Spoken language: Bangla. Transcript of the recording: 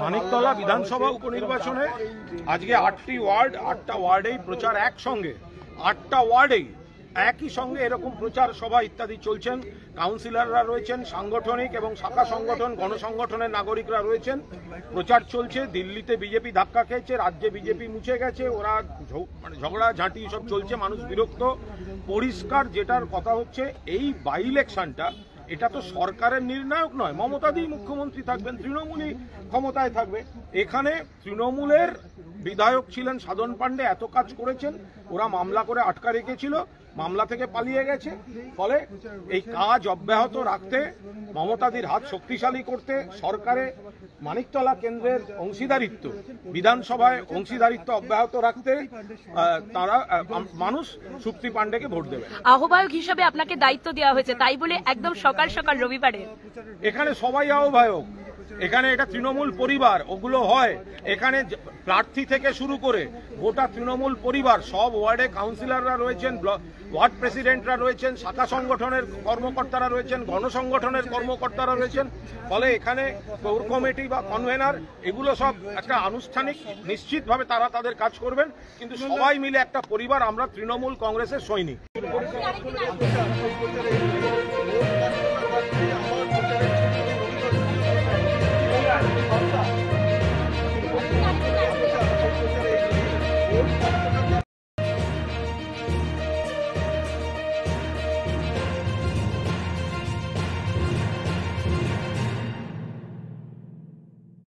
মানিকতলা বিধানসভা উপনির্বাচনে আজকে 8টি ওয়ার্ড, 8টা ওয়ার্ডেই প্রচার একসঙ্গে, 8টা ওয়ার্ডেই একই সঙ্গে এরকম প্রচার সভা ইত্যাদি চলছেন। কাউন্সিলররা রয়েছেন, সাংগঠনিক এবং শাখা সংগঠন, গণসংগঠনের নাগরিকরা রয়েছেন। প্রচার চলছে। দিল্লিতে বিজেপি ধাক্কা খেয়েছে, রাজ্যে বিজেপি মুছে গেছে, ওরা ঝগড়া ঝাঁটি সব চলছে, মানুষ বিরক্ত। পরিষ্কার যেটার কথা হচ্ছে, এই বাই ইলেকশনটা এটা তো সরকারের নির্ণায়ক নয়। মমতাদি মুখ্যমন্ত্রী থাকবেন, তৃণমূলই ক্ষমতায় থাকবে। এখানে তৃণমূলের বিধায়ক ছিলেন সাধন পাণ্ডে, এত কাজ করেছেন, ওরা মামলা করে আটকা রেখেছিল, মামলা থেকে পালিয়ে গেছে। ফলে এই কাজ অব্যাহত রাখতে, মমতাদির হাত শক্তিশালী করতে, সরকারে মানিকতলা কেন্দ্রের অংশীদারিত্ব, বিধানসভায় অংশীদারিত্ব অব্যাহত রাখতে তারা মানুষ সুপ্তি পাণ্ডেকে ভোট দেবে। আহ্বায়ক হিসেবে আপনাকে দায়িত্ব দেওয়া হয়েছে, তাই বলে একদম সকাল সকাল রবিবারে এখানে সবাই আহ্বায়ক। এখানে এটা তৃণমূল পরিবার, ওগুলো হয়। এখানে প্রার্থী থেকে শুরু করে গোটা তৃণমূল পরিবার, সব ওয়ার্ডে কাউন্সিলররা রয়েছেন, ওয়ার্ড প্রেসিডেন্টরা রয়েছেন, শাখা সংগঠনের কর্মকর্তারা রয়েছেন, গণসংগঠনের কর্মকর্তারা রয়েছেন। ফলে এখানে কোর কমিটি বা কনভেনার এগুলো সব একটা আনুষ্ঠানিক, নিশ্চিতভাবে তারা তাদের কাজ করবেন, কিন্তু সবাই মিলে একটা পরিবার। আমরা তৃণমূল কংগ্রেসের সৈনিক।